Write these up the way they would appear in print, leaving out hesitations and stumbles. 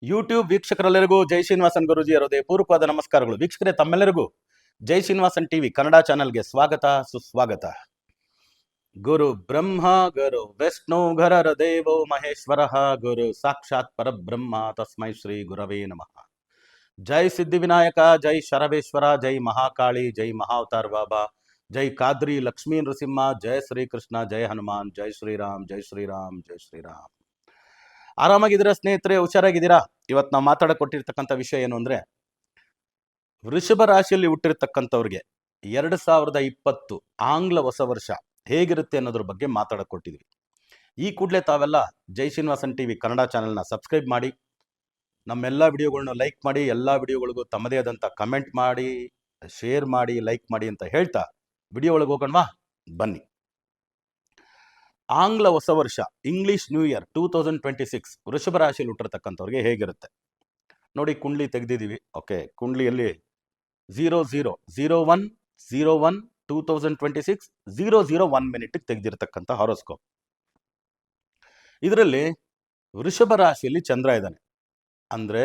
YouTube ವೀಕ್ಷಕರೆಲ್ಲರಿಗೂ ಜೈ ಶ್ರೀನಿವಾಸನ್ ಗುರುಜಿ ಹೃದಯಪೂರ್ವಕವಾದ ನಮಸ್ಕಾರಗಳು. ವೀಕ್ಷಕರೇ, ತಮ್ಮೆಲ್ಲರಿಗೂ ಜೈ ಶ್ರೀನಿವಾಸನ್ ಟಿವಿ ಕನ್ನಡ ಚಾನೆಲ್ಗೆ ಸ್ವಾಗತ ಸುಸ್ವಾಗತ. ಗುರು ಬ್ರಹ್ಮ ಗುರು ವಿಷ್ಣು ಗುರರ ದೇವೋ ಮಹೇಶ್ವರ ಗುರು ಸಾಕ್ಷಾತ್ ಪರಬ್ರಹ್ಮ ತಸ್ಮೈ ಶ್ರೀ ಗುರವೇ ನಮಃ. ಜೈ ಸಿದ್ಧಿವಿನಾಯಕ, ಜೈ ಶರಬೇಶ್ವರ, ಜೈ ಮಹಾಕಾಳಿ, ಜೈ ಮಹಾವತಾರ್ ಬಾಬಾ, ಜೈ ಕಾದ್ರಿ ಲಕ್ಷ್ಮೀ ನೃಸಿಂಹ, ಜೈ ಶ್ರೀಕೃಷ್ಣ, ಜೈ ಹನುಮಾನ್, ಜೈ ಶ್ರೀರಾಮ್, ಜೈ ಶ್ರೀರಾಮ್, ಜೈ ಶ್ರೀರಾಮ್. ಆರಾಮಾಗಿದ್ದೀರಾ ಸ್ನೇಹಿತರೆ? ಹುಷಾರಾಗಿದ್ದೀರಾ? ಇವತ್ತು ನಾವು ಮಾತಾಡಕೊಟ್ಟಿರ್ತಕ್ಕಂಥ ವಿಷಯ ಏನು ಅಂದ್ರೆ, ವೃಷಭ ರಾಶಿಯಲ್ಲಿ ಹುಟ್ಟಿರ್ತಕ್ಕಂಥವ್ರಿಗೆ 2020 ಆಂಗ್ಲ ಹೊಸ ವರ್ಷ ಹೇಗಿರುತ್ತೆ ಅನ್ನೋದ್ರ ಬಗ್ಗೆ ಮಾತಾಡಕೊಟ್ಟಿದ್ವಿ. ಈ ಕೂಡಲೇ ತಾವೆಲ್ಲ ಜೈ ಶ್ರೀನಿವಾಸನ್ ಟಿವಿ ಕನ್ನಡ ಚಾನೆಲ್ನ ಸಬ್ಸ್ಕ್ರೈಬ್ ಮಾಡಿ, ನಮ್ಮೆಲ್ಲ ವಿಡಿಯೋಗಳನ್ನ ಲೈಕ್ ಮಾಡಿ, ಎಲ್ಲ ವಿಡಿಯೋಗಳಿಗೂ ತಮ್ಮದೇ ಆದಂಥ ಕಮೆಂಟ್ ಮಾಡಿ, ಶೇರ್ ಮಾಡಿ, ಲೈಕ್ ಮಾಡಿ ಅಂತ ಹೇಳ್ತಾ ವಿಡಿಯೋ ಒಳಗೆ ಹೋಗೋಣವಾ? ಬನ್ನಿ. ಆಂಗ್ಲ ಹೊಸ ವರ್ಷ, ಇಂಗ್ಲಿಷ್ ನ್ಯೂ ಇಯರ್ 2026 ವೃಷಭ ರಾಶಿಯಲ್ಲಿ ಹುಟ್ಟಿರ್ತಕ್ಕಂಥವ್ರಿಗೆ ಹೇಗಿರುತ್ತೆ ನೋಡಿ. ಕುಂಡ್ಲಿ ತೆಗೆದಿದ್ದೀವಿ. ಓಕೆ, ಕುಂಡ್ಲಿಯಲ್ಲಿ 0001012026 001 ಮಿನಿಟ್ಗೆ ತೆಗೆದಿರ್ತಕ್ಕಂಥ ಹಾರೋಸ್ಕೋಪ್. ಇದರಲ್ಲಿ ವೃಷಭ ರಾಶಿಯಲ್ಲಿ ಚಂದ್ರ ಇದ್ದಾನೆ. ಅಂದ್ರೆ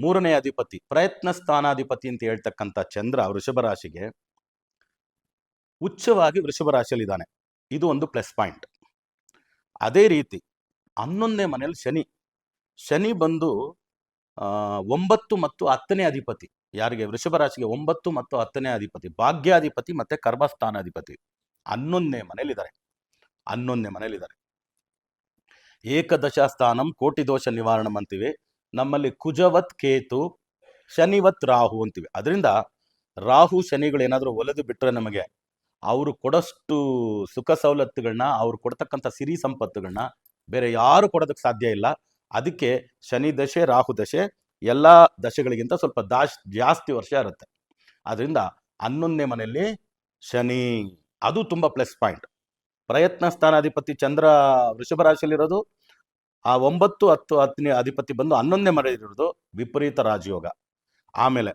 ಮೂರನೇ ಅಧಿಪತಿ, ಪ್ರಯತ್ನ ಸ್ಥಾನಾಧಿಪತಿ ಅಂತ ಹೇಳ್ತಕ್ಕಂಥ ಚಂದ್ರ ವೃಷಭ ರಾಶಿಗೆ ಉಚ್ಚವಾಗಿ ವೃಷಭ ರಾಶಿಯಲ್ಲಿ ಇದ್ದಾನೆ. ಇದು ಒಂದು ಪ್ಲಸ್ ಪಾಯಿಂಟ್. ಅದೇ ರೀತಿ 11ನೇ ಮನೆಯಲ್ಲಿ ಶನಿ ಬಂದು 9 ಮತ್ತು 10ನೇ ಅಧಿಪತಿ. ಯಾರಿಗೆ? ವೃಷಭ ರಾಶಿಗೆ 9 ಮತ್ತು 10ನೇ ಅಧಿಪತಿ, ಭಾಗ್ಯಾಧಿಪತಿ ಮತ್ತೆ ಕರ್ಮಸ್ಥಾನಾಧಿಪತಿ 11ನೇ ಮನೆಯಲ್ಲಿದ್ದಾರೆ. ಏಕದಶ ಸ್ಥಾನಂ ಕೋಟಿ ದೋಷ ನಿವಾರಣಂ ಅಂತೀವಿ. ನಮ್ಮಲ್ಲಿ ಕುಜವತ್ ಕೇತು, ಶನಿವತ್ ರಾಹು ಅಂತೀವಿ. ಅದರಿಂದ ರಾಹು ಶನಿಗಳು ಏನಾದರೂ ಒಲೆದು ಬಿಟ್ಟರೆ ನಮಗೆ ಅವರು ಕೊಡೋಷ್ಟು ಸುಖ ಸವಲತ್ತುಗಳನ್ನ, ಅವ್ರು ಕೊಡ್ತಕ್ಕಂಥ ಸಿರಿ ಸಂಪತ್ತುಗಳನ್ನ ಬೇರೆ ಯಾರು ಕೊಡೋದಕ್ಕೆ ಸಾಧ್ಯ ಇಲ್ಲ. ಅದಕ್ಕೆ ಶನಿ ದಶೆ, ರಾಹು ದಶೆ ಎಲ್ಲ ದಶೆಗಳಿಗಿಂತ ಸ್ವಲ್ಪ ಜಾಸ್ತಿ ವರ್ಷ ಇರುತ್ತೆ. ಅದರಿಂದ 11ನೇ ಮನೆಯಲ್ಲಿ ಶನಿ, ಅದು ತುಂಬಾ ಪ್ಲಸ್ ಪಾಯಿಂಟ್. ಪ್ರಯತ್ನ ಸ್ಥಾನಾಧಿಪತಿ ಚಂದ್ರ ವೃಷಭ ರಾಶಿಯಲ್ಲಿರೋದು, ಆ 9, 10, 10ನೇ ಅಧಿಪತಿ ಬಂದು 11ನೇ ಮನೆಯಲ್ಲಿರೋದು ವಿಪರೀತ ರಾಜಯೋಗ. ಆಮೇಲೆ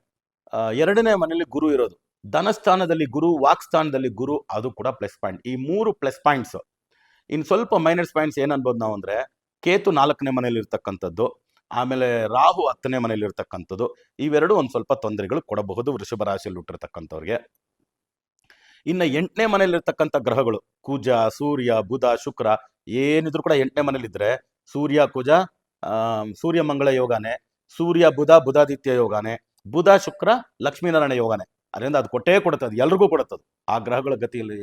2ನೇ ಮನೆಯಲ್ಲಿ ಗುರು ಇರೋದು, ಧನಸ್ಥಾನದಲ್ಲಿ ಗುರು, ವಾಕ್ಸ್ಥಾನದಲ್ಲಿ ಗುರು, ಅದು ಕೂಡ ಪ್ಲಸ್ ಪಾಯಿಂಟ್. ಈ 3 ಪ್ಲಸ್ ಪಾಯಿಂಟ್ಸ್. ಇನ್ನು ಸ್ವಲ್ಪ ಮೈನಸ್ ಪಾಯಿಂಟ್ಸ್ ಏನನ್ಬೋದು ನಾವು ಅಂದ್ರೆ, ಕೇತು 4ನೇ ಮನೆಯಲ್ಲಿ ಇರ್ತಕ್ಕಂಥದ್ದು, ಆಮೇಲೆ ರಾಹು 10ನೇ ಮನೆಯಲ್ಲಿ ಇರ್ತಕ್ಕಂಥದ್ದು, ಇವೆರಡು ಒಂದು ಸ್ವಲ್ಪ ತೊಂದರೆಗಳು ಕೊಡಬಹುದು ವೃಷಭ ರಾಶಿಯಲ್ಲಿ ಹುಟ್ಟಿರ್ತಕ್ಕಂಥವ್ರಿಗೆ. ಇನ್ನು 8ನೇ ಮನೆಯಲ್ಲಿ ಇರ್ತಕ್ಕಂಥ ಗ್ರಹಗಳು ಕುಜ, ಸೂರ್ಯ, ಬುಧ, ಶುಕ್ರ ಏನಿದ್ರು ಕೂಡ 8ನೇ ಮನೇಲಿ ಇದ್ರೆ ಸೂರ್ಯ ಕುಜ, ಸೂರ್ಯ ಮಂಗಳ ಯೋಗಾನೆ, ಸೂರ್ಯ ಬುಧ ಬುಧಾದಿತ್ಯ ಯೋಗಾನೆ, ಬುಧ ಶುಕ್ರ ಲಕ್ಷ್ಮೀನಾರಾಯಣ ಯೋಗಾನೆ. ಅದರಿಂದ ಅದು ಕೊಟ್ಟೇ ಕೊಡುತ್ತದೆ, ಎಲ್ರಿಗೂ ಕೊಡುತ್ತದೆ. ಆ ಗ್ರಹಗಳ ಗತಿಯಲ್ಲಿ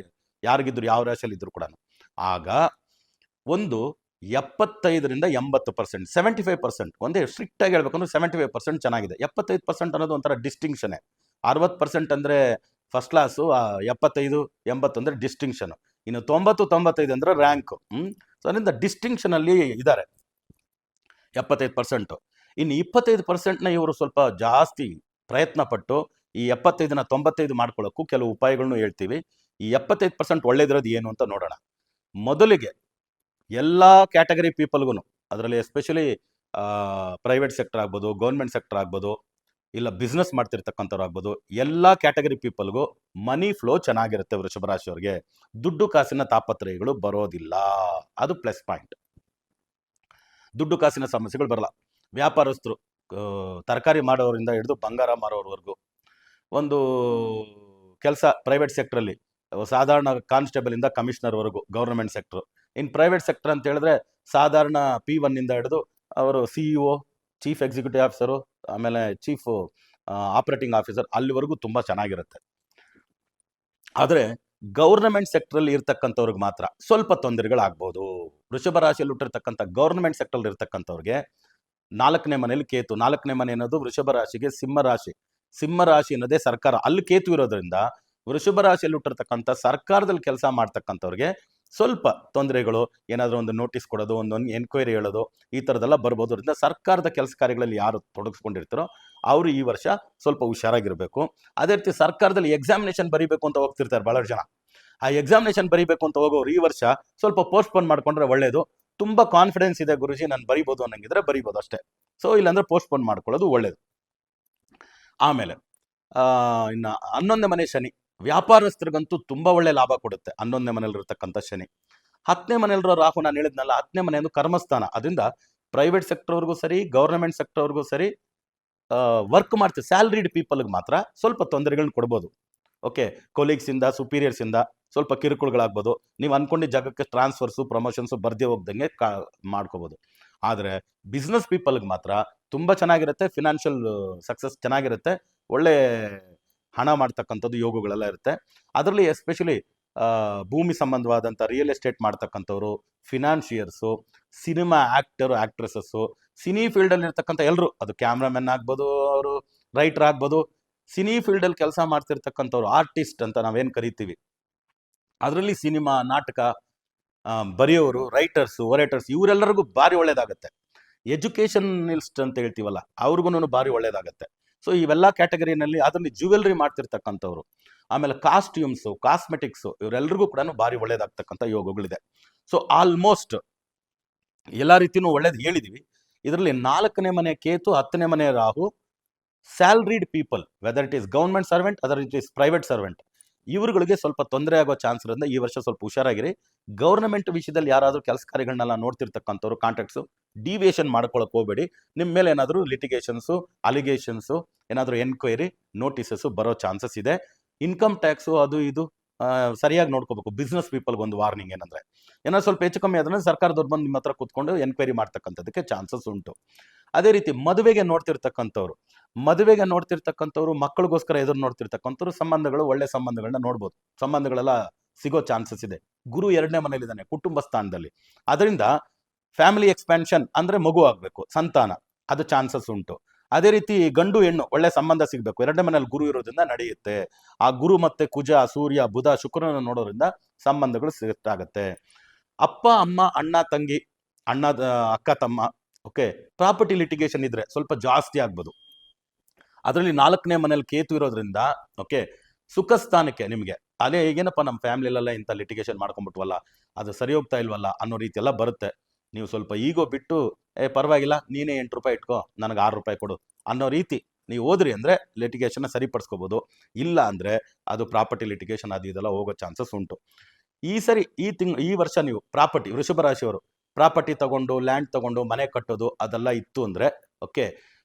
ಯಾರಿಗಿದ್ರು, ಯಾವ ರಾಶಿಯಲ್ಲಿ ಇದ್ರು ಕೂಡ. ಆಗ ಒಂದು 75ರಿಂದ 80%, 75%, ಒಂದೇ ಸ್ಟ್ರಿಕ್ಟ್ ಆಗಿ ಹೇಳ್ಬೇಕಂದ್ರೆ 75% ಚೆನ್ನಾಗಿದೆ. 75% ಅನ್ನೋದು ಒಂಥರ ಡಿಸ್ಟಿಂಕ್ಷನ್. 60% ಅಂದ್ರೆ ಫಸ್ಟ್ ಕ್ಲಾಸು, 75, 80 ಅಂದ್ರೆ ಡಿಸ್ಟಿಂಕ್ಷನ್. ಇನ್ನು 90, 95 ಅಂದ್ರೆ ರ್ಯಾಂಕ್. ಸೊ ಅದರಿಂದ ಡಿಸ್ಟಿಂಕ್ಷನ್ ಅಲ್ಲಿ ಇದ್ದಾರೆ 75%. ಇನ್ನು 25%ನ ಇವರು ಸ್ವಲ್ಪ ಜಾಸ್ತಿ ಪ್ರಯತ್ನ ಪಟ್ಟು ಈ 75ನ 95 ಮಾಡ್ಕೊಳ್ಳೋಕ್ಕೂ ಕೆಲವು ಉಪಾಯಗಳನ್ನು ಹೇಳ್ತೀವಿ. ಈ 75% ಒಳ್ಳೇದಿರೋದು ಏನು ಅಂತ ನೋಡೋಣ. ಮೊದಲಿಗೆ ಎಲ್ಲ ಕ್ಯಾಟಗರಿ ಪೀಪಲ್ಗೂ, ಅದರಲ್ಲಿ ಎಸ್ಪೆಷಲಿ ಪ್ರೈವೇಟ್ ಸೆಕ್ಟರ್ ಆಗ್ಬೋದು, ಗೌರ್ಮೆಂಟ್ ಸೆಕ್ಟರ್ ಆಗ್ಬೋದು, ಇಲ್ಲ ಬಿಸ್ನೆಸ್ ಮಾಡ್ತಿರ್ತಕ್ಕಂಥವ್ರು ಆಗ್ಬೋದು, ಎಲ್ಲ ಕ್ಯಾಟಗರಿ ಪೀಪಲ್ಗೂ ಮನಿ ಫ್ಲೋ ಚೆನ್ನಾಗಿರುತ್ತೆ. ವೃಷಭ ರಾಶಿಯವರಿಗೆ ದುಡ್ಡು ಕಾಸಿನ ತಾಪತ್ರಯಗಳು ಬರೋದಿಲ್ಲ, ಅದು ಪ್ಲಸ್ ಪಾಯಿಂಟ್. ದುಡ್ಡು ಕಾಸಿನ ಸಮಸ್ಯೆಗಳು ಬರಲ್ಲ. ವ್ಯಾಪಾರಸ್ಥರು, ತರಕಾರಿ ಮಾಡೋರಿಂದ ಹಿಡಿದು ಬಂಗಾರ ಮಾರೋರ್ವರೆಗೂ, ಒಂದು ಕೆಲಸ ಪ್ರೈವೇಟ್ ಸೆಕ್ಟ್ರಲ್ಲಿ ಸಾಧಾರಣ ಕಾನ್ಸ್ಟೇಬಲ್ ಇಂದ ಕಮಿಷನರ್ವರೆಗೂ government sector. In private sector ಅಂತ ಹೇಳಿದ್ರೆ ಸಾಧಾರಣ P1 ಇಂದ ಹಿಡಿದು ಅವರು CEO, ಚೀಫ್ ಎಕ್ಸಿಕ್ಯೂಟಿವ್ ಆಫೀಸರು, ಆಮೇಲೆ ಚೀಫ್ ಆಪರೇಟಿಂಗ್ ಆಫೀಸರ್, ಅಲ್ಲಿವರೆಗೂ ತುಂಬಾ ಚೆನ್ನಾಗಿರುತ್ತೆ. ಆದರೆ ಗೌರ್ಮೆಂಟ್ ಸೆಕ್ಟರ್ ಇರ್ತಕ್ಕಂಥವ್ರಿಗೆ ಮಾತ್ರ ಸ್ವಲ್ಪ ತೊಂದರೆಗಳಾಗ್ಬೋದು. ವೃಷಭ ರಾಶಿಯಲ್ಲಿ ಹುಟ್ಟಿರ್ತಕ್ಕಂಥ ಗೌರ್ಮೆಂಟ್ ಸೆಕ್ಟರ್ ಇರ್ತಕ್ಕಂಥವ್ರಿಗೆ 4ನೇ ಮನೆಯಲ್ಲಿ ಕೇತು. 4ನೇ ಮನೆ ಅನ್ನೋದು ವೃಷಭ ರಾಶಿಗೆ ಸಿಂಹ ರಾಶಿ ಅನ್ನೋದೇ ಸರ್ಕಾರ. ಅಲ್ಲಿ ಕೇತು ಇರೋದ್ರಿಂದ ವೃಷಭ ರಾಶಿಯಲ್ಲಿ ಹುಟ್ಟಿರ್ತಕ್ಕಂಥ ಸರ್ಕಾರದಲ್ಲಿ ಕೆಲಸ ಮಾಡ್ತಕ್ಕಂಥವ್ರಿಗೆ ಸ್ವಲ್ಪ ತೊಂದರೆಗಳು, ಏನಾದರೂ ಒಂದು ನೋಟಿಸ್ ಕೊಡೋದು, ಒಂದೊಂದು ಎನ್ಕ್ವೈರಿ ಹೇಳೋದು, ಈ ಥರದ್ದೆಲ್ಲ ಬರ್ಬೋದು. ಅದರಿಂದ ಸರ್ಕಾರದ ಕೆಲಸ ಕಾರ್ಯಗಳಲ್ಲಿ ಯಾರು ತೊಡಗಿಸ್ಕೊಂಡಿರ್ತಾರೋ ಅವರು ಈ ವರ್ಷ ಸ್ವಲ್ಪ ಹುಷಾರಾಗಿರ್ಬೇಕು. ಅದೇ ರೀತಿ ಸರ್ಕಾರದಲ್ಲಿ ಎಕ್ಸಾಮಿನೇಷನ್ ಬರೀಬೇಕು ಅಂತ ಹೋಗ್ತಿರ್ತಾರೆ ಬಹಳಷ್ಟು ಜನ. ಆ ಎಕ್ಸಾಮಿನೇಷನ್ ಬರೀಬೇಕು ಅಂತ ಹೋಗೋರು ಈ ವರ್ಷ ಸ್ವಲ್ಪ ಪೋಸ್ಟ್ಪೋನ್ ಮಾಡ್ಕೊಂಡ್ರೆ ಒಳ್ಳೇದು. ತುಂಬಾ ಕಾನ್ಫಿಡೆನ್ಸ್ ಇದೆ ಗುರುಜಿ ನಾನು ಬರೀಬೋದು ಅನ್ನಂಗಿದ್ರೆ ಬರೀಬೋದು ಅಷ್ಟೇ. ಸೊ ಇಲ್ಲಾಂದ್ರೆ ಪೋಸ್ಟ್ಪೋನ್ ಮಾಡ್ಕೊಳ್ಳೋದು ಒಳ್ಳೇದು. ಆಮೇಲೆ ಇನ್ನು 11ನೇ ಮನೆ ಶನಿ, ವ್ಯಾಪಾರಸ್ಥರಿಗಂತೂ ತುಂಬಾ ಒಳ್ಳೆ ಲಾಭ ಕೊಡುತ್ತೆ 11ನೇ ಮನೆಯಲ್ಲಿರ್ತಕ್ಕಂಥ ಶನಿ. 10ನೇ ಮನೆಯಲ್ಲಿರೋ ರಾಹು, ನಾನು ಹೇಳಿದ್ನಲ್ಲ 10ನೇ ಮನೆಯದು ಕರ್ಮಸ್ಥಾನ. ಅದರಿಂದ ಪ್ರೈವೇಟ್ ಸೆಕ್ಟರ್ವರೆಗೂ ಸರಿ, ಗೌರ್ಮೆಂಟ್ ಸೆಕ್ಟರ್ವರೆಗೂ ಸರಿ ವರ್ಕ್ ಮಾಡ್ತೀವಿ ಸ್ಯಾಲ್ರಿಡ್ ಪೀಪಲ್ಗೆ ಮಾತ್ರ ಸ್ವಲ್ಪ ತೊಂದರೆಗಳನ್ನ ಕೊಡ್ಬೋದು. ಓಕೆ, ಕೊಲೀಗ್ಸಿಂದ, ಸುಪೀರಿಯರ್ಸಿಂದ ಸ್ವಲ್ಪ ಕಿರುಕುಳಗಳಾಗ್ಬೋದು. ನೀವು ಅನ್ಕೊಂಡಿದ್ದ ಜಾಗಕ್ಕೆ ಟ್ರಾನ್ಸ್ಫರ್ಸು, ಪ್ರಮೋಷನ್ಸು ಬರ್ದೇ ಹೋಗ್ದಂಗೆ ಮಾಡ್ಕೋಬೋದು. ಆದರೆ ಬಿಸ್ನೆಸ್ ಪೀಪಲ್ಗೆ ಮಾತ್ರ ತುಂಬ ಚೆನ್ನಾಗಿರುತ್ತೆ, ಫಿನಾನ್ಷಿಯಲ್ ಸಕ್ಸಸ್ ಚೆನ್ನಾಗಿರುತ್ತೆ, ಒಳ್ಳೆ ಹಣ ಮಾಡ್ತಕ್ಕಂಥದ್ದು ಯೋಗಗಳೆಲ್ಲ ಇರುತ್ತೆ. ಅದರಲ್ಲಿ ಎಸ್ಪೆಷಲಿ ಭೂಮಿ ಸಂಬಂಧವಾದಂಥ ರಿಯಲ್ ಎಸ್ಟೇಟ್ ಮಾಡ್ತಕ್ಕಂಥವ್ರು, financiers, cinema actor, actresses, cine ಫೀಲ್ಡಲ್ಲಿ ಇರ್ತಕ್ಕಂಥ ಎಲ್ಲರೂ, ಅದು ಕ್ಯಾಮ್ರಾಮನ್ ಆಗ್ಬೋದು, ಅವರು ರೈಟರ್ ಆಗ್ಬೋದು, ಸಿನಿ ಫೀಲ್ಡಲ್ಲಿ ಕೆಲಸ ಮಾಡ್ತಿರ್ತಕ್ಕಂಥವ್ರು, ಆರ್ಟಿಸ್ಟ್ ಅಂತ ನಾವೇನು ಕರಿತೀವಿ, ಅದರಲ್ಲಿ ಸಿನಿಮಾ, ನಾಟಕ ಬರೆಯೋರು, ರೈಟರ್ಸು, ಒರೇಟರ್ಸ್, ಇವರೆಲ್ಲರಿಗೂ ಭಾರಿ ಒಳ್ಳೇದಾಗುತ್ತೆ. ಎಜುಕೇಷನಲಿಸ್ಟ್ ಅಂತ ಹೇಳ್ತೀವಲ್ಲ, ಅವ್ರಿಗೂ ಭಾರಿ ಒಳ್ಳೇದಾಗುತ್ತೆ. ಸೊ ಇವೆಲ್ಲ ಕ್ಯಾಟಗರಿನಲ್ಲಿ ಅದರಲ್ಲಿ ಜ್ಯುವೆಲ್ರಿ ಮಾಡ್ತಿರ್ತಕ್ಕಂಥವ್ರು, ಆಮೇಲೆ ಕಾಸ್ಟ್ಯೂಮ್ಸು, ಕಾಸ್ಮೆಟಿಕ್ಸು, ಇವರೆಲ್ಲರಿಗೂ ಕೂಡ ಭಾರಿ ಒಳ್ಳೇದಾಗ್ತಕ್ಕಂಥ ಯೋಗಗಳಿದೆ. ಸೊ ಆಲ್ಮೋಸ್ಟ್ ಎಲ್ಲ ರೀತಿಯೂ ಒಳ್ಳೇದು ಹೇಳಿದೀವಿ. ಇದರಲ್ಲಿ 4ನೇ ಮನೆ ಕೇತು, 10ನೇ ಮನೆ Rahu, salaried people, whether it is government servant, other it is private servant, ಇವ್ರುಗಳಿಗೆ ಸ್ವಲ್ಪ ತೊಂದರೆ ಆಗೋ ಚಾನ್ಸ್ ಇರೋದ್ರಿಂದ ಈ ವರ್ಷ ಸ್ವಲ್ಪ ಹುಷಾರಾಗಿರಿ. ಗೌರ್ಮೆಂಟ್ ವಿಷಯದಲ್ಲಿ ಯಾರಾದರೂ ಕೆಲಸ ಕಾರ್ಯಗಳನ್ನೆಲ್ಲ ನೋಡ್ತಿರ್ತಕ್ಕಂಥವ್ರು, ಕಾಂಟ್ರಾಕ್ಟ್ಸು ಡಿವಿಯೇಷನ್ ಮಾಡ್ಕೊಳಕ್ಕೆ ಹೋಗಬೇಡಿ. ನಿಮ್ಮ ಮೇಲೆ ಏನಾದರೂ ಲಿಟಿಗೇಷನ್ಸು, ಅಲಿಗೇಷನ್ಸು, ಏನಾದರೂ ಎನ್ಕ್ವೈರಿ, ನೋಟಿಸಸ್ಸು ಬರೋ ಚಾನ್ಸಸ್ ಇದೆ. ಇನ್ಕಮ್ ಟ್ಯಾಕ್ಸು ಅದು ಇದು ಸರಿಯಾಗಿ ನೋಡ್ಕೋಬೇಕು. ಬಿಸ್ನೆಸ್ ಪೀಪಲ್ಗೆ ಒಂದು ವಾರ್ನಿಂಗ್ ಏನಂದರೆ, ಏನಾದ್ರು ಸ್ವಲ್ಪ ಹೆಚ್ಚು ಕಮ್ಮಿ ಆದ್ರೆ ಸರ್ಕಾರದವ್ರು ಬಂದು ನಿಮ್ಮ ಹತ್ರ ಕೂತ್ಕೊಂಡು ಎನ್ಕ್ವೈರಿ ಮಾಡ್ತಕ್ಕಂಥದ್ದಕ್ಕೆ ಚಾನ್ಸಸ್ ಉಂಟು. ಅದೇ ರೀತಿ ಮದುವೆಗೆ ನೋಡ್ತಿರ್ತಕ್ಕಂಥವ್ರು, ಮಕ್ಕಳಿಗೋಸ್ಕರ ಎದುರು ನೋಡ್ತಿರ್ತಕ್ಕಂಥವ್ರು, ಸಂಬಂಧಗಳು, ಒಳ್ಳೆ ಸಂಬಂಧಗಳನ್ನ ನೋಡ್ಬೋದು. ಸಂಬಂಧಗಳೆಲ್ಲ ಸಿಗೋ ಚಾನ್ಸಸ್ ಇದೆ. ಗುರು 2ನೇ ಮನೇಲಿದ್ದಾನೆ, ಕುಟುಂಬ ಸ್ಥಾನದಲ್ಲಿ. ಅದರಿಂದ ಫ್ಯಾಮಿಲಿ ಎಕ್ಸ್ಪ್ಯಾನ್ಷನ್ ಅಂದರೆ ಮಗು ಆಗಬೇಕು, ಸಂತಾನ, ಅದು ಚಾನ್ಸಸ್ ಉಂಟು. ಅದೇ ರೀತಿ ಗಂಡು ಹೆಣ್ಣು ಒಳ್ಳೆ ಸಂಬಂಧ ಸಿಗಬೇಕು, 2ನೇ ಮನೇಲಿ ಗುರು ಇರೋದ್ರಿಂದ ನಡೆಯುತ್ತೆ. ಆ ಗುರು ಮತ್ತೆ ಕುಜ, ಸೂರ್ಯ, ಬುಧ, ಶುಕ್ರನ ನೋಡೋದ್ರಿಂದ ಸಂಬಂಧಗಳು ಸೆಟ್ ಆಗುತ್ತೆ. ಅಪ್ಪ ಅಮ್ಮ, ಅಣ್ಣ ತಂಗಿ, ಅಕ್ಕ ತಮ್ಮ, ಓಕೆ, ಪ್ರಾಪರ್ಟಿ ಲಿಟಿಗೇಷನ್ ಇದ್ರೆ ಸ್ವಲ್ಪ ಜಾಸ್ತಿ ಆಗ್ಬೋದು. ಅದರಲ್ಲಿ 4ನೇ ಮನೇಲಿ ಕೇತು ಇರೋದ್ರಿಂದ ಓಕೆ, ಸುಖ ಸ್ಥಾನಕ್ಕೆ ನಿಮಗೆ ಅದೇ ಈಗೇನಪ್ಪ ನಮ್ಮ ಫ್ಯಾಮಿಲಿಯಲ್ಲೆಲ್ಲ ಇಂಥ ಲಿಟಿಗೇಷನ್ ಮಾಡ್ಕೊಂಡ್ಬಿಟ್ವಲ್ಲ, ಅದು ಸರಿ ಹೋಗ್ತಾ ಇಲ್ವಲ್ಲ ಅನ್ನೋ ರೀತಿ ಎಲ್ಲ ಬರುತ್ತೆ. ನೀವು ಸ್ವಲ್ಪ ಈಗೋ ಬಿಟ್ಟು ಪರವಾಗಿಲ್ಲ, ನೀನೇ 8 ರೂಪಾಯಿ ಇಟ್ಕೋ, ನನಗೆ 6 ರೂಪಾಯಿ ಕೊಡು ಅನ್ನೋ ರೀತಿ ನೀವು ಹೋದ್ರಿ ಅಂದರೆ ಲಿಟಿಗೇಷನ್ನ ಸರಿಪಡಿಸ್ಕೋಬೋದು. ಇಲ್ಲ ಅಂದರೆ ಅದು ಪ್ರಾಪರ್ಟಿ ಲಿಟಿಗೇಷನ್ ಅದು ಇದೆಲ್ಲ ಹೋಗೋ ಚಾನ್ಸಸ್ ಉಂಟು. ಈ ವರ್ಷ ನೀವು ಪ್ರಾಪರ್ಟಿ, ವೃಷಭ ರಾಶಿಯವರು ಪ್ರಾಪರ್ಟಿ ತಗೊಂಡು, ಲ್ಯಾಂಡ್ ತಗೊಂಡು ಮನೆ ಕಟ್ಟೋದು ಅದೆಲ್ಲ ಇತ್ತು ಅಂದರೆ ಓಕೆ,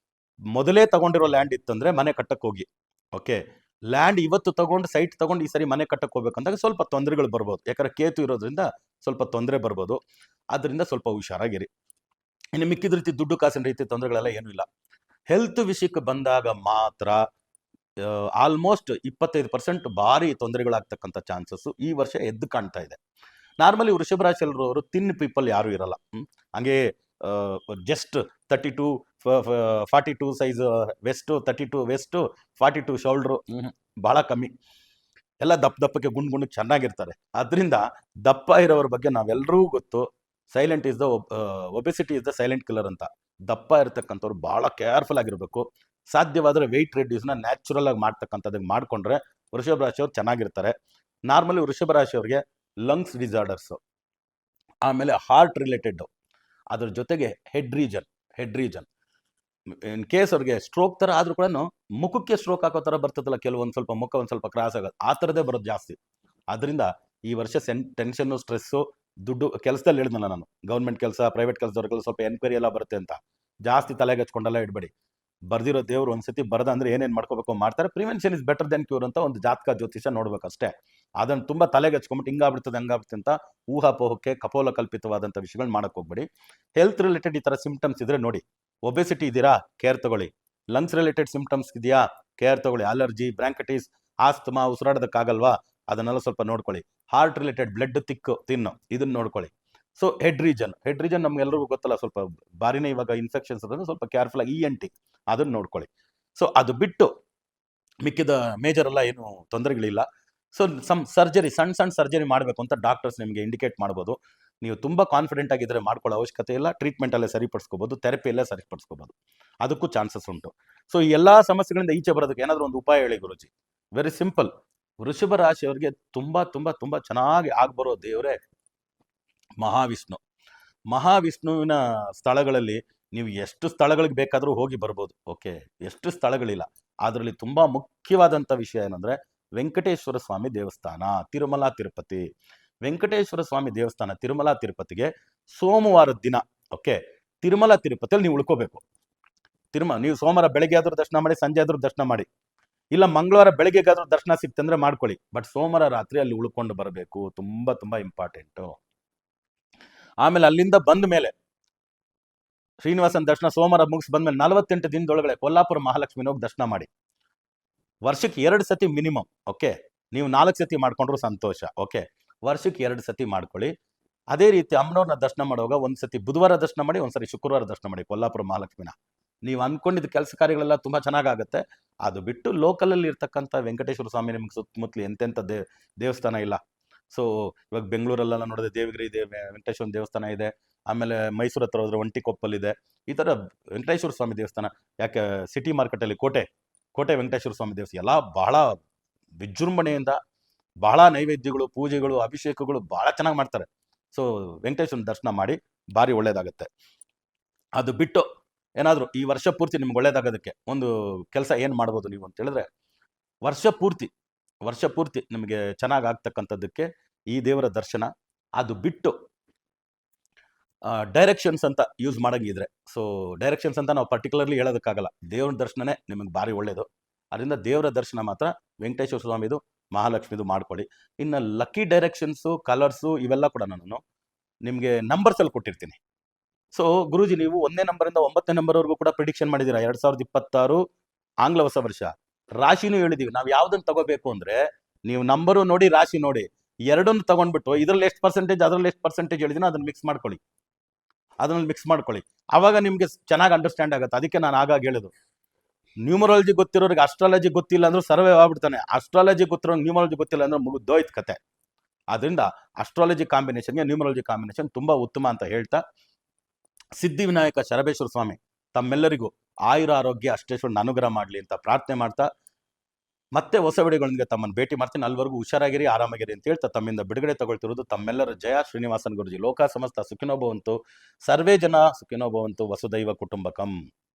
ಮೊದಲೇ ತಗೊಂಡಿರೋ ಲ್ಯಾಂಡ್ ಇತ್ತಂದರೆ ಮನೆ ಕಟ್ಟಕ್ಕೆ ಹೋಗಿ. ಓಕೆ, ಲ್ಯಾಂಡ್ ಇವತ್ತು ತಗೊಂಡು, ಸೈಟ್ ತಗೊಂಡು ಈ ಸರಿ ಮನೆ ಕಟ್ಟಕ್ಕೆ ಹೋಗ್ಬೇಕಂದಾಗ ಸ್ವಲ್ಪ ತೊಂದರೆಗಳು ಬರ್ಬೋದು. ಯಾಕಂದರೆ ಕೇತು ಇರೋದ್ರಿಂದ ಸ್ವಲ್ಪ ತೊಂದರೆ ಬರ್ಬೋದು. ಅದರಿಂದ ಸ್ವಲ್ಪ ಹುಷಾರಾಗಿರಿ. ಇನ್ನು ಮಿಕ್ಕಿದ ರೀತಿ ದುಡ್ಡು ಕಾಸಿನ ರೀತಿ ತೊಂದರೆಗಳೆಲ್ಲ ಏನೂ ಇಲ್ಲ. ಹೆಲ್ತ್ ವಿಷಯಕ್ಕೆ ಬಂದಾಗ ಮಾತ್ರ ಆಲ್ಮೋಸ್ಟ್ 25% ಭಾರಿ ತೊಂದರೆಗಳಾಗ್ತಕ್ಕಂಥ ಚಾನ್ಸಸ್ಸು ಈ ವರ್ಷ ಎದ್ದು ಕಾಣ್ತಾ ಇದೆ. ನಾರ್ಮಲಿ ವೃಷಭ ರಾಶಿಯಲ್ಲಿರೋರು ತಿನ್ ಪೀಪಲ್ ಯಾರೂ ಇರಲ್ಲ. ಹಂಗೆ just 32 42 size west, 32 west, 42 shoulder, ಭಾಳ ಕಮ್ಮಿ. ಎಲ್ಲ ದಪ್ಪಕ್ಕೆ ಗುಂಡು ಚೆನ್ನಾಗಿರ್ತಾರೆ. ಅದರಿಂದ ದಪ್ಪ ಇರೋರ ಬಗ್ಗೆ ನಾವೆಲ್ಲರಿಗೂ ಗೊತ್ತು, silent is the obesity is the silent killer ಅಂತ. ದಪ್ಪ ಇರತಕ್ಕಂಥವ್ರು ಭಾಳ ಕೇರ್ಫುಲ್ ಆಗಿರಬೇಕು. ಸಾಧ್ಯವಾದರೆ ವೆಯ್ಟ್ ರೆಡ್ಯೂಸ್ನ ನ್ಯಾಚುರಲ್ ಆಗಿ ಮಾಡ್ತಕ್ಕಂಥದ್ದಕ್ಕೆ ಮಾಡಿಕೊಂಡ್ರೆ ವೃಷಭ ರಾಶಿಯವ್ರು ಚೆನ್ನಾಗಿರ್ತಾರೆ. ನಾರ್ಮಲಿ ವೃಷಭ ರಾಶಿಯವ್ರಿಗೆ ಲಂಗ್ಸ್ ಡಿಸಾರ್ಡರ್ಸು, ಆಮೇಲೆ ಹಾರ್ಟ್ ರಿಲೇಟೆಡ್ಡು, ಅದ್ರ ಜೊತೆಗೆ ಹೆಡ್ ರೀಜನ್ ಇನ್ ಕೇಸ್ ಅವ್ರಿಗೆ ಸ್ಟ್ರೋಕ್ ಥರ ಆದರೂ ಕೂಡ ಮುಖಕ್ಕೆ ಸ್ಟ್ರೋಕ್ ಹಾಕೋ ಥರ ಬರ್ತದಲ್ಲ, ಕೆಲವೊಂದು ಸ್ವಲ್ಪ ಮುಖ ಒಂದು ಸ್ವಲ್ಪ ಕ್ರಾಸ್ ಆಗೋದು, ಆ ಥರದೇ ಬರೋದು ಜಾಸ್ತಿ. ಅದರಿಂದ ಈ ವರ್ಷ ಟೆನ್ಷನ್ನು, ಸ್ಟ್ರೆಸ್ಸು, ದುಡ್ಡು ಕೆಲಸದಲ್ಲಿ ಹೇಳಿದ್ನಲ್ಲ ನಾನು, ಗೌರ್ಮೆಂಟ್ ಕೆಲಸ, ಪ್ರೈವೇಟ್ ಕೆಲಸದವ್ರಿಗೆಲ್ಲ ಸ್ವಲ್ಪ ಎನ್ಕ್ವೈರಿ ಎಲ್ಲ ಬರುತ್ತೆ ಅಂತ ಜಾಸ್ತಿ ತಲೆಗೆ ಹಚ್ಕೊಂಡೆಲ್ಲ ಇಡಬೇಡಿ. ಬರ್ದಿರೋ ದೇವ್ರು ಒಂದ್ಸತಿ ಬರದ ಅಂದರೆ ಏನೇನು ಮಾಡ್ಕೋಬೇಕು ಮಾಡ್ತಾರೆ. Prevention is better then cure ಅಂತ ಒಂದು ಜಾತಕ ಜ್ಯೋತಿಷ ನೋಡ್ಬೇಕಷ್ಟೇ. ಅದನ್ನು ತುಂಬ ತಲೆಗೆ ಹಚ್ಕೊಂಬಿಟ್ಟು ಹಿಂಗಾಗ್ಬಿಡ್ತದೆ ಹಂಗಾಗ್ಬಿಡುತ್ತೆ ಅಂತ ಊಹಾಪೋಹಕ್ಕೆ ಕಪೋಲ ಕಲ್ಪಿತವಾದಂಥ ವಿಷಯಗಳು ಮಾಡಕ್ಕೆ ಹೋಗ್ಬೇಡಿ. ಹೆಲ್ತ್ ರಿಲೇಟೆಡ್ ಈ ಥರ ಸಿಂಪ್ಟಮ್ಸ್ ಇದ್ರೆ ನೋಡಿ. ಒಬೆಸಿಟಿ ಇದ್ದೀರಾ, ಕೇರ್ ತಗೊಳ್ಳಿ. ಲಂಗ್ಸ್ ರಿಲೇಟೆಡ್ ಸಿಂಪ್ಟಮ್ಸ್ ಇದೆಯಾ, ಕೇರ್ ತಗೊಳ್ಳಿ. ಅಲರ್ಜಿ, ಬ್ರಾಂಕೈಟಿಸ್, ಆಸ್ತಮಾ, ಉಸಿರಾಡೋದಕ್ಕಾಗಲ್ವಾ, ಅದನ್ನೆಲ್ಲ ಸ್ವಲ್ಪ ನೋಡ್ಕೊಳ್ಳಿ. ಹಾರ್ಟ್ ರಿಲೇಟೆಡ್ ಬ್ಲಡ್ ತಿನ್ನು, ಇದನ್ನ ನೋಡ್ಕೊಳ್ಳಿ. ಸೊ ಹೆಡ್ ರೀಜನ್ ನಮ್ಗೆಲ್ರಿಗೂ ಗೊತ್ತಲ್ಲ, ಸ್ವಲ್ಪ ಬಾರಿನೇ ಇವಾಗ ಇನ್ಫೆಕ್ಷನ್ಸ್ ಇರೋದು, ಸ್ವಲ್ಪ ಕೇರ್ಫುಲ್ ಆಗಿ ENT ಅದನ್ನ ನೋಡ್ಕೊಳ್ಳಿ. ಸೊ ಅದು ಬಿಟ್ಟು ಮಿಕ್ಕಿದ ಮೇಜರ್ ಎಲ್ಲ ಏನು ತೊಂದರೆಗಳಿಲ್ಲ. ಸೊ ಸರ್ಜರಿ, ಸಣ್ಣ ಸರ್ಜರಿ ಮಾಡಬೇಕು ಅಂತ ಡಾಕ್ಟರ್ಸ್ ನಿಮಗೆ ಇಂಡಿಕೇಟ್ ಮಾಡ್ಬೋದು. ನೀವು ತುಂಬ ಕಾನ್ಫಿಡೆಂಟ್ ಆಗಿದ್ದರೆ ಮಾಡ್ಕೊಳ್ಳೋ ಅವಶ್ಯಕತೆ ಇಲ್ಲ. ಟ್ರೀಟ್ಮೆಂಟಲ್ಲೇ ಸರಿಪಡಿಸ್ಕೋಬೋದು, ಥೆರಪಿಯಲ್ಲೇ ಸರಿಪಡಿಸ್ಕೋಬೋದು, ಅದಕ್ಕೂ ಚಾನ್ಸಸ್ ಉಂಟು. ಸೊ ಈ ಎಲ್ಲ ಸಮಸ್ಯೆಗಳಿಂದ ಈಚೆ ಬರೋದಕ್ಕೆ ಏನಾದರೂ ಒಂದು ಉಪಾಯ ಹೇಳಿ ಗುರುಜಿ. Very simple. ವೃಷಭ ರಾಶಿಯವರಿಗೆ ತುಂಬ ತುಂಬ ತುಂಬ ಚೆನ್ನಾಗಿ ಆಗ್ಬರೋ ದೇವರೇ ಮಹಾವಿಷ್ಣುವಿನ ಸ್ಥಳಗಳಲ್ಲಿ ನೀವು ಎಷ್ಟು ಸ್ಥಳಗಳಿಗೆ ಬೇಕಾದರೂ ಹೋಗಿ ಬರ್ಬೋದು. ಓಕೆ, ಎಷ್ಟು ಸ್ಥಳಗಳಿಲ್ಲ. ಅದರಲ್ಲಿ ತುಂಬ ಮುಖ್ಯವಾದಂಥ ವಿಷಯ ಏನಂದರೆ ವೆಂಕಟೇಶ್ವರ ಸ್ವಾಮಿ ದೇವಸ್ಥಾನ, ತಿರುಮಲ ತಿರುಪತಿ. ವೆಂಕಟೇಶ್ವರ ಸ್ವಾಮಿ ದೇವಸ್ಥಾನ ತಿರುಮಲ ತಿರುಪತಿಗೆ ಸೋಮವಾರದ ದಿನ ಓಕೆ ತಿರುಮಲ ತಿರುಪತಿಯಲ್ಲಿ ನೀವು ಉಳ್ಕೋಬೇಕು. ನೀವು ಸೋಮವಾರ ಬೆಳಗ್ಗೆ ಆದ್ರೂ ದರ್ಶನ ಮಾಡಿ, ಸಂಜೆ ಆದ್ರೂ ದರ್ಶನ ಮಾಡಿ, ಇಲ್ಲ ಮಂಗಳವಾರ ಬೆಳಗ್ಗೆಗಾದ್ರೂ ದರ್ಶನ ಸಿಕ್ತಂದ್ರೆ ಮಾಡ್ಕೊಳ್ಳಿ. ಬಟ್ ಸೋಮವಾರ ರಾತ್ರಿ ಅಲ್ಲಿ ಉಳ್ಕೊಂಡು ಬರಬೇಕು. ತುಂಬಾ ತುಂಬಾ ಇಂಪಾರ್ಟೆಂಟು. ಆಮೇಲೆ ಅಲ್ಲಿಂದ ಬಂದ ಮೇಲೆ ಶ್ರೀನಿವಾಸನ ದರ್ಶನ ಸೋಮವಾರ ಮುಗಿಸಿ ಬಂದ್ಮೇಲೆ 48 ದಿನದೊಳಗಡೆ ಕೊಲ್ಲಾಪುರ ಮಹಾಲಕ್ಷ್ಮಿನ ಹೋಗಿ ದರ್ಶನ ಮಾಡಿ. ವರ್ಷಕ್ಕೆ 2 ಸತಿ ಮಿನಿಮಮ್. ಓಕೆ, ನೀವು 4 ಸತಿ ಮಾಡ್ಕೊಂಡ್ರು ಸಂತೋಷ. ಓಕೆ, ವರ್ಷಕ್ಕೆ 2 ಸತಿ ಮಾಡ್ಕೊಳ್ಳಿ. ಅದೇ ರೀತಿ ಅಮ್ಮನವ್ರನ್ನ ದರ್ಶನ ಮಾಡುವಾಗ ಒಂದ್ಸತಿ ಬುಧವಾರ ದರ್ಶನ ಮಾಡಿ, ಒಂದ್ಸರಿ ಶುಕ್ರವಾರ ದರ್ಶನ ಮಾಡಿ ಕೊಲ್ಲಾಪುರ ಮಹಾಲಕ್ಷ್ಮಿನ. ನೀವು ಅನ್ಕೊಂಡಿದ್ದ ಕೆಲಸ ಕಾರ್ಯಗಳೆಲ್ಲ ತುಂಬಾ ಚೆನ್ನಾಗಾಗುತ್ತೆ. ಅದು ಬಿಟ್ಟು ಲೋಕಲಲ್ಲಿ ಇರ್ತಕ್ಕಂಥ ವೆಂಕಟೇಶ್ವರ ಸ್ವಾಮಿ ನಿಮ್ಗೆ ಸುತ್ತಮುತ್ತಲು ಎಂತೆಂಥ ದೇವಸ್ಥಾನ ಇಲ್ಲ. ಸೊ ಇವಾಗ ಬೆಂಗಳೂರಲ್ಲೆಲ್ಲ ನೋಡಿದ್ರೆ ದೇವಗಿರಿ ಇದೆ, ವೆಂಕಟೇಶ್ವರ ದೇವಸ್ಥಾನ ಇದೆ. ಆಮೇಲೆ ಮೈಸೂರು ಹತ್ರ ಹೋದ್ರೆ ಒಂಟಿಕೊಪ್ಪಲಿದೆ. ಈ ಥರ ವೆಂಕಟೇಶ್ವರ ಸ್ವಾಮಿ ದೇವಸ್ಥಾನ. ಯಾಕೆ ಸಿಟಿ ಮಾರ್ಕೆಟಲ್ಲಿ ಕೋಟೆ ವೆಂಕಟೇಶ್ವರ ಸ್ವಾಮಿ ದೇವಸ್ಥಾನ ಎಲ್ಲ ಬಹಳ ವಿಜೃಂಭಣೆಯಿಂದ, ಬಹಳ ನೈವೇದ್ಯಗಳು, ಪೂಜೆಗಳು, ಅಭಿಷೇಕಗಳು ಬಹಳ ಚೆನ್ನಾಗಿ ಮಾಡ್ತಾರೆ. ಸೊ ವೆಂಕಟೇಶ್ವರನ ದರ್ಶನ ಮಾಡಿ, ಭಾರಿ ಒಳ್ಳೇದಾಗತ್ತೆ. ಅದು ಬಿಟ್ಟು ಏನಾದರೂ ಈ ವರ್ಷ ಪೂರ್ತಿ ನಿಮ್ಗೆ ಒಳ್ಳೇದಾಗೋದಕ್ಕೆ ಒಂದು ಕೆಲಸ ಏನು ಮಾಡ್ಬೋದು ನೀವು ಅಂತ ಹೇಳಿದ್ರೆ, ವರ್ಷ ಪೂರ್ತಿ ನಿಮಗೆ ಚೆನ್ನಾಗಿ ಆಗ್ತಕ್ಕಂಥದ್ದಕ್ಕೆ ಈ ದೇವರ ದರ್ಶನ. ಅದು ಬಿಟ್ಟು ಡೈರೆಕ್ಷನ್ಸ್ ಅಂತ ಯೂಸ್ ಮಾಡಂಗಿದ್ರೆ, ಸೊ ಡೈರೆಕ್ಷನ್ಸ್ ಅಂತ ನಾವು ಪರ್ಟಿಕ್ಯುಲರ್ಲಿ ಹೇಳೋದಕ್ಕಾಗಲ್ಲ. ದೇವ್ರ ದರ್ಶನನೇ ನಿಮಗೆ ಭಾರಿ ಒಳ್ಳೇದು. ಅದರಿಂದ ದೇವರ ದರ್ಶನ ಮಾತ್ರ ವೆಂಕಟೇಶ್ವರ ಸ್ವಾಮಿದು, ಮಹಾಲಕ್ಷ್ಮಿದು ಮಾಡ್ಕೊಳ್ಳಿ. ಇನ್ನು ಲಕ್ಕಿ ಡೈರೆಕ್ಷನ್ಸು, ಕಲರ್ಸು ಇವೆಲ್ಲ ಕೂಡ ನಾನು ನಿಮಗೆ ನಂಬರ್ಸಲ್ಲಿ ಕೊಟ್ಟಿರ್ತೀನಿ. ಸೊ ಗುರೂಜಿ, ನೀವು 1ನೇ ನಂಬರಿಂದ 9ನೇ ನಂಬರ್ವರೆಗೂ ಕೂಡ ಪ್ರಿಡಿಕ್ಷನ್ ಮಾಡಿದ್ದೀರಾ 2026 ಆಂಗ್ಲ ಹೊಸ ವರ್ಷ. ರಾಶಿನೂ ಹೇಳಿದೀವಿ. ನಾವು ಯಾವ್ದನ್ನು ತಗೋಬೇಕು ಅಂದ್ರೆ, ನೀವು ನಂಬರು ನೋಡಿ, ರಾಶಿ ನೋಡಿ, ಎರಡನ್ನು ತಗೊಂಡ್ಬಿಟ್ಟು ಇದ್ರಲ್ಲಿ ಎಷ್ಟು ಪರ್ಸೆಂಟೇಜ್, ಅದರಲ್ಲಿ ಎಷ್ಟು ಪರ್ಸೆಂಟೇಜ್ ಹೇಳಿದಿನ ಅದನ್ನ ಮಿಕ್ಸ್ ಮಾಡ್ಕೊಳ್ಳಿ. ಆವಾಗ ನಿಮ್ಗೆ ಚೆನ್ನಾಗಿ ಅಂಡರ್ಸ್ಟ್ಯಾಂಡ್ ಆಗುತ್ತೆ. ಅದಕ್ಕೆ ನಾನು ಆಗಾಗ ಹೇಳೋದು, ನ್ಯೂಮರಾಲಜಿ ಗೊತ್ತಿರೋರಿಗೆ ಅಸ್ಟ್ರಾಲಜಿ ಗೊತ್ತಿಲ್ಲ ಅಂದ್ರೂ ಸರ್ವೇ ಆಗ್ಬಿಡ್ತಾನೆ. ಅಸ್ಟ್ರಾಲಜಿ ಗೊತ್ತಿರೋ ನ್ಯೂಮರಾಲಜಿ ಗೊತ್ತಿಲ್ಲ ಅಂದ್ರೆ ಮುಗಿದೋಯ್ತು ಕತೆ. ಅದರಿಂದ ಅಸ್ಟ್ರಾಲಜಿ ಕಾಂಬಿನೇಷನ್ಗೆ ನ್ಯೂಮರಾಲಜಿ ಕಾಂಬಿನೇಷನ್ ತುಂಬಾ ಉತ್ತಮ ಅಂತ ಹೇಳ್ತಾ, ಸಿದ್ಧಿವಿನಾಯಕ ಶರಬೇಶ್ವರ ಸ್ವಾಮಿ ತಮ್ಮೆಲ್ಲರಿಗೂ ಆಯುರ ಆರೋಗ್ಯ ಅಷ್ಟೇಶ್ವರನ ಅನುಗ್ರಹ ಮಾಡಲಿ ಅಂತ ಪ್ರಾರ್ಥನೆ ಮಾಡ್ತಾ, ಮತ್ತೆ ಹೊಸ ವಿಡಿಯೋಗಳೊಂದಿಗೆ ತಮ್ಮನ್ನು ಭೇಟಿ ಮಾಡ್ತೀನಿ. ಅಲ್ಲಿವರೆಗೂ ಹುಷಾರಾಗಿರಿ, ಆರಾಮಾಗಿರಿ ಅಂತ ಹೇಳ್ತಾ ತಮ್ಮಿಂದ ಬಿಡುಗಡೆ ತಗೊಳ್ತಿರೋದು ತಮ್ಮೆಲ್ಲರ ಜಯ ಶ್ರೀನಿವಾಸನ್ ಗುರುಜಿ. ಲೋಕ ಸಮಸ್ತ ಸುಖಿನೋ ಭವಂತು, ಸರ್ವೇ ಜನ ಸುಖಿನೋ ಭವಂತು, ವಸುದೈವ ಕುಟುಂಬಕಂ.